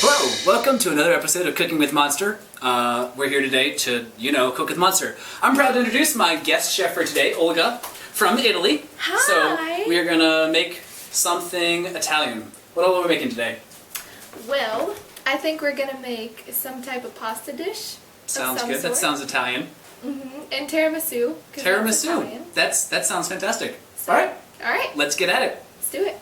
Hello, welcome to another episode of Cooking with Monster. We're here today to, cook with Monster. I'm proud to introduce my guest chef for today, Olga, from Italy. Hi! So we are gonna make something Italian. What are we making today? Well, I think we're gonna make some type of pasta dish. Sounds good. That sounds Italian. And tiramisu. Tiramisu. That sounds fantastic. So, all right. Let's get at it. Let's do it.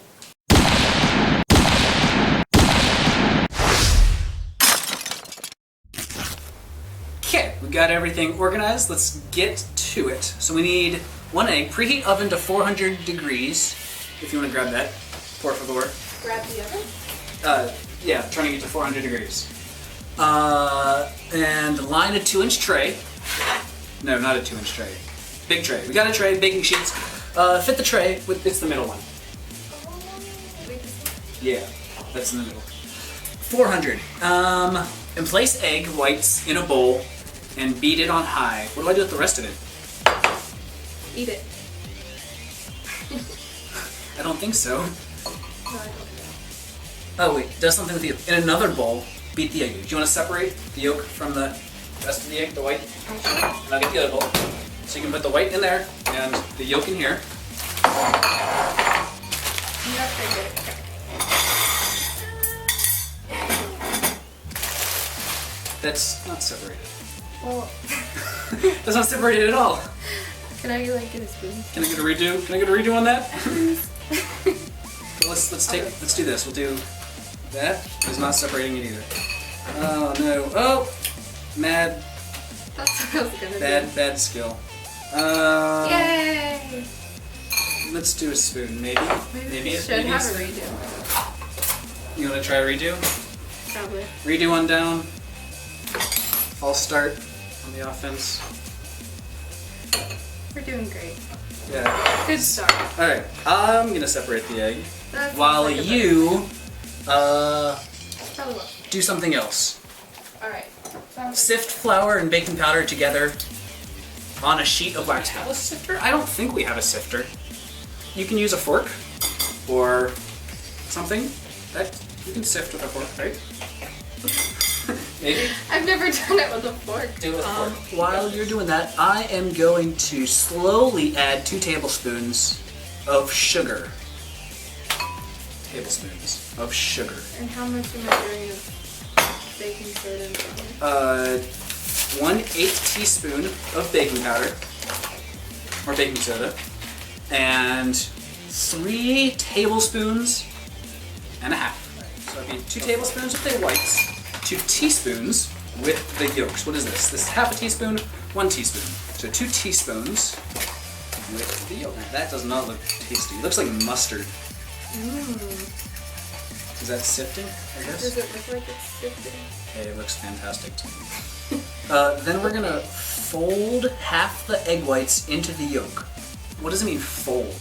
Okay, we got everything organized. Let's get to it. So we need 1 egg. Preheat oven to 400 degrees. If you want to grab that, por favor. Grab the oven. Yeah, trying to get to 400 degrees. And line a 2-inch tray. No, not a 2-inch tray. Big tray. We got a tray, baking sheets. Fit the tray with, it's the middle one. Yeah, that's in the middle. 400. And place egg whites in a bowl and beat it on high. What do I do with the rest of it? Eat it. I don't think so. No, I don't know. Oh wait, does something with the yolk. In another bowl, beat the egg. Do you want to separate the yolk from the rest of the egg, the white? And I'll get the other bowl. So you can put the white in there and the yolk in here. You have to get it. That's not separated. Well, That's not separated at all. can I get a spoon? Can I get a redo? Can I get a redo on that? let's do this. We'll do that. It's not separating it either. Oh no. Oh, mad. That's what I was gonna do. Bad skill. Yay! Let's do a spoon, maybe. Maybe we should have a redo. You want to try a redo? Probably. Redo one down. I'll start on the offense. We're doing great. Yeah. Good start. All right. I'm gonna separate the egg That while sounds like a you Probably will. do something else. Alright. Sift flour and baking powder together on a sheet of wax. Have a sifter? I don't think we have a sifter. You can use a fork or something. That you can sift with a fork, right? Maybe. I've never done it with a fork. Do it with a fork. While you're doing that, I am going to slowly add 2 tablespoons of sugar. Tablespoons of sugar. And how much am I doing of baking soda and powder? 1/8 teaspoon of baking powder or baking soda, and 3 tablespoons and a half. So it'd be 2 tablespoons with the whites, 2 teaspoons with the yolks. What is this? This is half a teaspoon, 1 teaspoon. So 2 teaspoons with the yolk. That does not look tasty. It looks like mustard. Is that sifting, I guess? Does it look like it's sifting? Okay, it looks fantastic to me. Then we're gonna fold half the egg whites into the yolk. What does it mean, fold?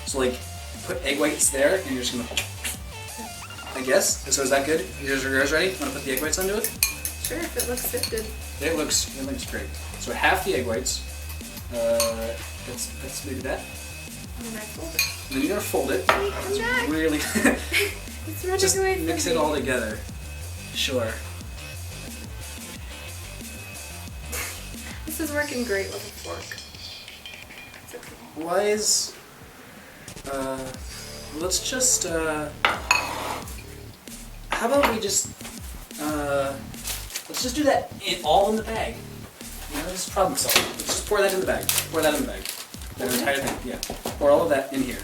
So like, put egg whites there, and you're just gonna, I guess. So is that good? You guys ready? Want to put the egg whites onto it? Sure, if it looks sifted. It looks great. So half the egg whites. That's maybe that. And then I fold it. And then you're gonna fold it. Come back. Really, It's running just away from mix me. it all together. Sure. This is working great with a fork. It's okay. Why is? Let's just. How about we just? Let's just do that all in the bag. You know, this is problem solving. Let's just pour that in the bag. Pour that in the bag. That entire thing. Yeah. Pour all of that in here.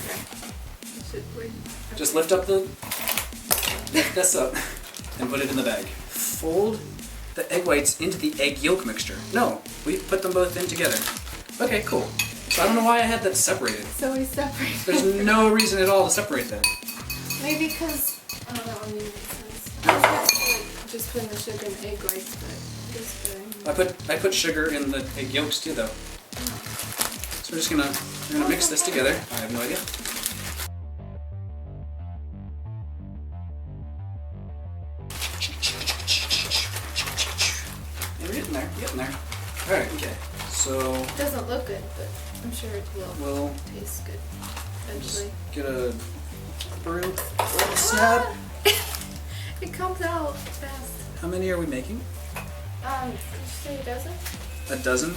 Okay. Just lift up the. Lift this up and put it in the bag. Fold the egg whites into the egg yolk mixture. No, we put them both in together. Okay, cool. So I don't know why I had that separated. So we separate. There's no reason at all to separate that. Maybe because that one makes sense. I was gonna say just putting the sugar in the egg whites, but this good. I put sugar in the egg yolks too, though. So we're gonna mix this together. I have no idea. there. Getting there. All right. Okay. So It doesn't look good, but I'm sure it will we'll taste good just eventually. get a real snap. It comes out fast. How many are we making? Did you say a dozen? A dozen?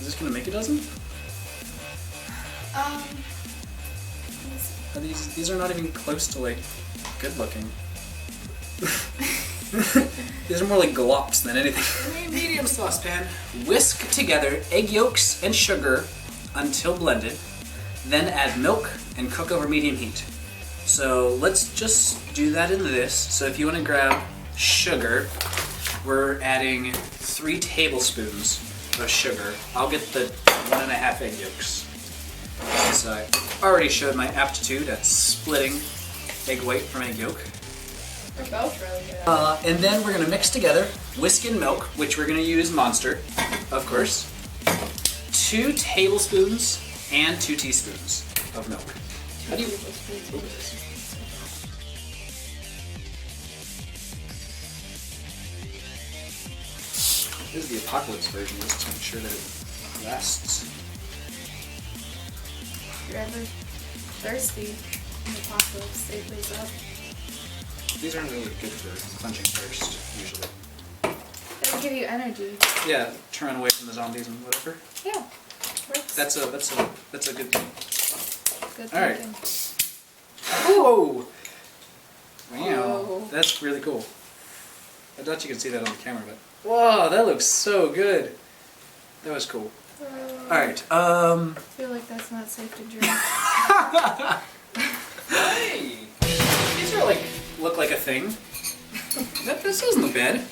Is this gonna make a dozen? These are not even close to like good looking. These are more like glops than anything. Medium saucepan. Whisk together egg yolks and sugar until blended. Then add milk and cook over medium heat. So let's just do that in this. So if you want to grab sugar, we're adding 3 tablespoons of sugar. I'll get the 1.5 egg yolks. So I already showed my aptitude at splitting egg white from egg yolk. We're both really good at it. And then we're going to mix together whisk and milk, which we're going to use Monster, of course. 2 tablespoons and 2 teaspoons of milk. How do you... This is the apocalypse version, just to make sure that it lasts. If you're ever thirsty in the apocalypse, they blaze up. These aren't really good for quenching thirst, usually. It'll give you energy. Yeah, turn away from the zombies and whatever. Yeah. Works. That's a good thing. Good All right. thinking. Whoa! Wow, Whoa. that's really cool. I thought you could see that on the camera, but whoa, that looks so good. That was cool. All right. I feel like that's not safe to drink. Hey, these are like look like a thing. This doesn't look bad.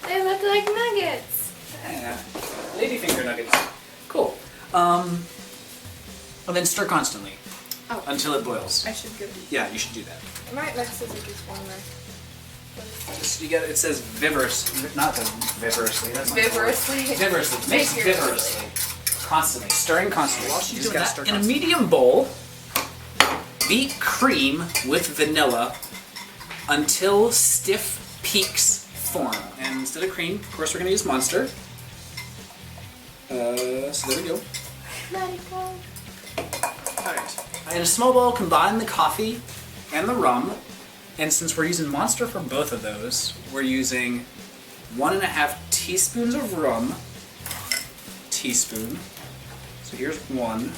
They look like nuggets. Yeah, ladyfinger nuggets. Cool. And then stir constantly until it boils. I should go. Yeah, you should do that. I might mix it with this one more. Just, you get it says vigorously, not vigorously. That's not the word. Vigorously. Vigorously. Mix Vigorously. vigorously. Constantly. Stirring constantly. While she's doing that, in a medium bowl, beat cream with vanilla until stiff peaks form. And instead of cream, of course, we're going to use Monster. So there we go. Let it go. Alright. In a small bowl, combine the coffee and the rum. And since we're using Monster for both of those, we're using 1.5 teaspoons of rum. Teaspoon. So here's 1.5.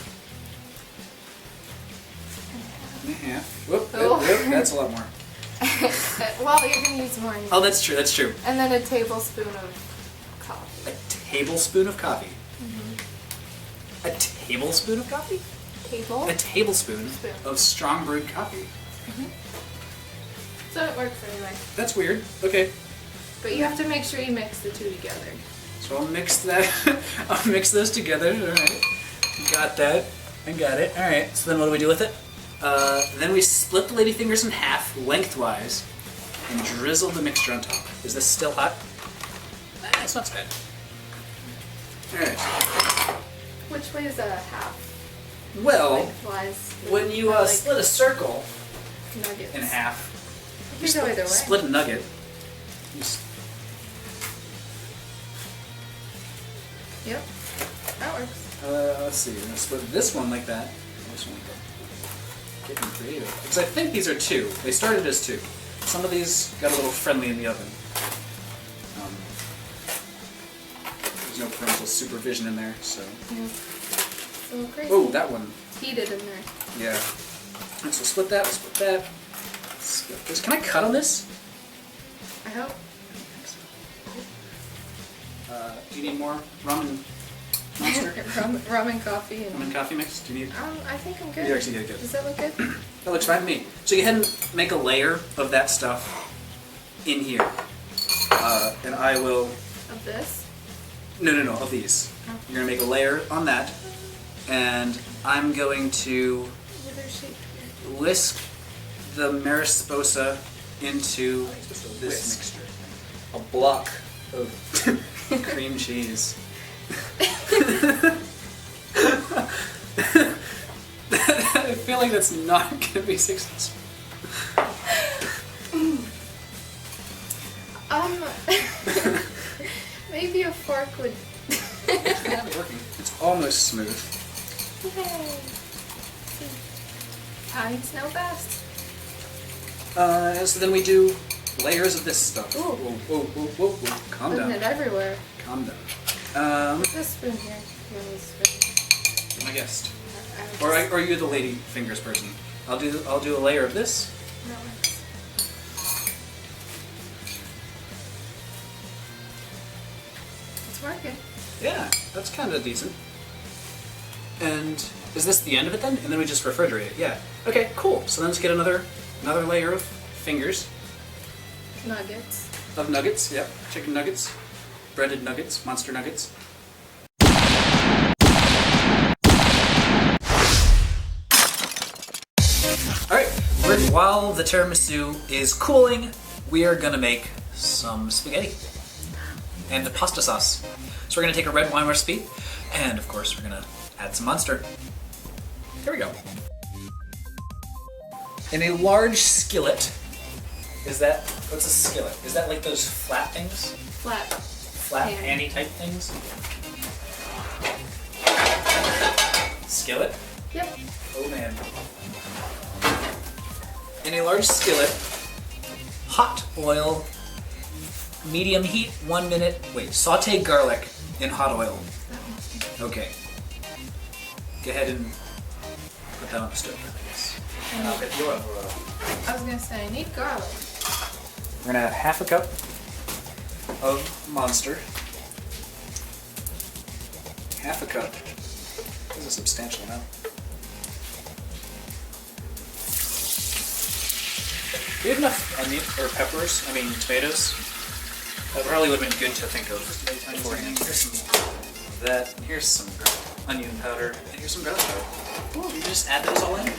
Whoop, Oh. whoop, that's a lot more. Well, you're going to use more. Oh, that's true, that's true. And then a tablespoon of coffee. A tablespoon of coffee. A tablespoon of coffee? Table? A tablespoon Spoon. of strong brewed coffee. So it works anyway. That's weird. Okay. But you have to make sure you mix the two together. So I'll mix that. I'll mix those together. Alright. Got that. I got it. Alright. So then what do we do with it? Then we split the ladyfingers in half lengthwise and drizzle the mixture on top. Is this still hot? It's not so bad. Alright. Which way is a half? Well, Lengthwise. when you Or like split a circle nuggets. in half, You can go either way. split a nugget. Yep. That works. Let's see. We're gonna split this one like that. This one like that. Getting creative. Because I think these are 2. They started as 2. Some of these got a little friendly in the oven. There's no parental supervision in there, so. Yeah. So crazy. Oh, that one. It's heated in there. Yeah. Alright, so split that. Split that. Split this. Can I cut on this? I hope. Do you need more rum and Monster? rum and coffee. Rum and coffee mix? Do you need? I think I'm good. You actually did good. Does that look good? That looks fine to me. So you go ahead and make a layer of that stuff in here. And I will... Of this? No, of these. Oh. You're going to make a layer on that. And I'm going to Wither shape here. whisk the Marisposa into this mixture. A block of cream cheese. I feel like that's not going to be successful. Maybe a a fork would... Yeah, it's working. It's almost smooth. Yay! Times know best. So then we do layers of this stuff. Ooh. Whoa. Calm Putting down. it everywhere. Calm down. This spoon here. Really spoon. You're my guest. I was Or are you the lady fingers person? I'll do a layer of this. No, it's working. Yeah, that's kind of decent. And is this the end of it then? And then we just refrigerate it. Yeah. Okay, cool. So then let's get another layer of fingers. Nuggets. Of nuggets. Yep. Chicken nuggets. Breaded nuggets. Monster nuggets. Alright, while the tiramisu is cooling, we are gonna make some spaghetti and the pasta sauce. So we're gonna take a red wine recipe, and of course we're gonna add some Monster. Here we go. In a large skillet, what's a skillet? Is that like those flat things? Flat panty type things? Skillet? Yep. Oh man. In a large skillet, hot oil, medium heat, 1 minute. Wait, saute garlic in hot oil. Okay. Go ahead and put that on the stove, I guess. And I'll get your oil. I was gonna say, I need garlic. We're gonna add half a cup of Monster. Half a cup. This is a substantial amount. Do we have enough onion or peppers? Tomatoes. That probably would have been good to think of beforehand. Here's some of that. Here's some onion powder, and here's some garlic powder. Ooh, you just add those all in.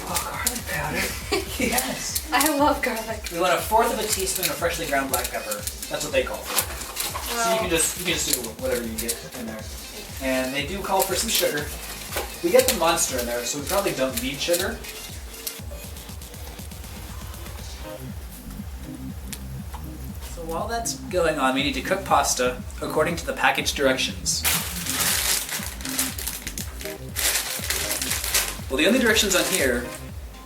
Oh, garlic powder. Yes. I love garlic. We want 1/4 teaspoon of freshly ground black pepper. That's what they call for it. Wow. So you can just do whatever you get in there. And they do call for some sugar. We get the Monster in there, so we probably don't need sugar. So while that's going on, we need to cook pasta according to the package directions. Well, the only directions on here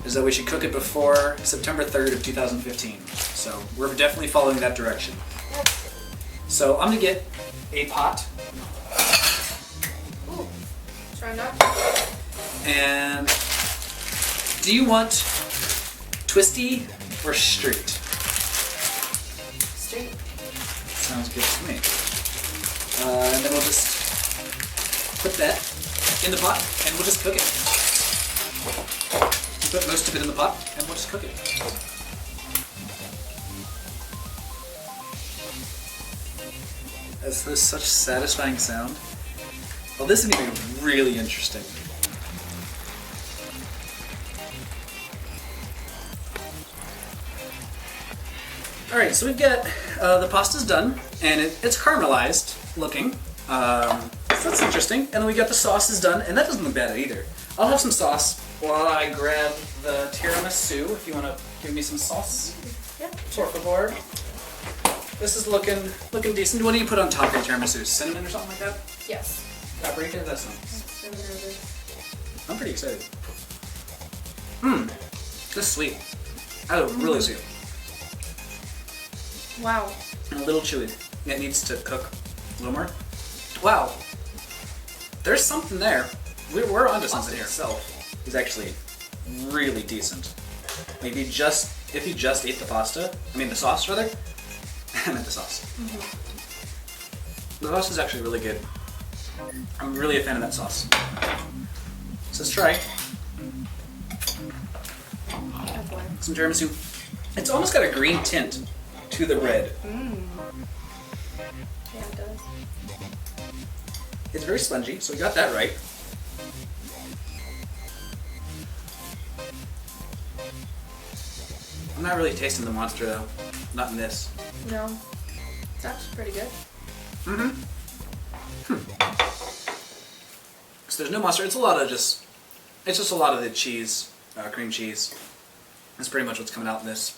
is that we should cook it before September 3rd of 2015. So we're definitely following that direction. So I'm gonna get a pot. Ooh. Try not to. And do you want twisty or straight? Straight. Sounds good to me. And then we'll just put that in the pot and we'll just cook it. We'll put most of it in the pot and we'll just cook it. That's such a satisfying sound. Well, this is going to be really interesting. Alright, so we've got the pasta's done, and it's caramelized looking. So that's interesting. And then we got the sauce is done, and that doesn't look bad either. I'll have some sauce while I grab the tiramisu, if you want to give me some sauce. Yep. Por favor. This is looking decent. What do you put on top of your tiramisu? Cinnamon or something like that? Yes. Paprika? That's nice. So nervous. I'm pretty excited. This is sweet. That is really sweet. Wow. And a little chewy. It needs to cook a little more. Wow. There's something there. We're onto something here. Itself is actually really decent. Like if you just ate the the sauce rather. I meant the sauce. The sauce is actually really good. I'm really a fan of that sauce. So let's try some tiramisu. It's almost got a green tint to the red. Yeah, it does. It's very spongy, so we got that right. I'm not really tasting the Monster though. Not in this. No. It's actually pretty good. So there's no Monster. It's just a lot of the cheese, cream cheese. That's pretty much what's coming out in this.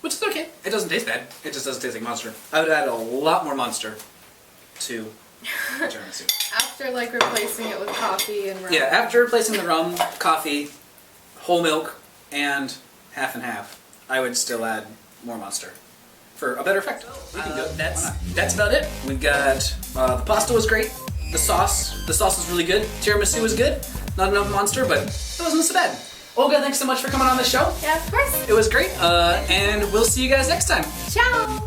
Which is okay. it. It doesn't taste bad. It just doesn't taste like Monster. I would add a lot more Monster to the tiramisu. After like replacing it with coffee and rum. Yeah, after replacing the rum, coffee, whole milk, and half and half, I would still add more Monster for a better effect. We can do it. That's about it. We got the pasta was great. The sauce was really good. Tiramisu was good. Not enough Monster, but it wasn't so bad. Olga, thanks so much for coming on the show. Yeah, of course. It was great, and we'll see you guys next time. Ciao.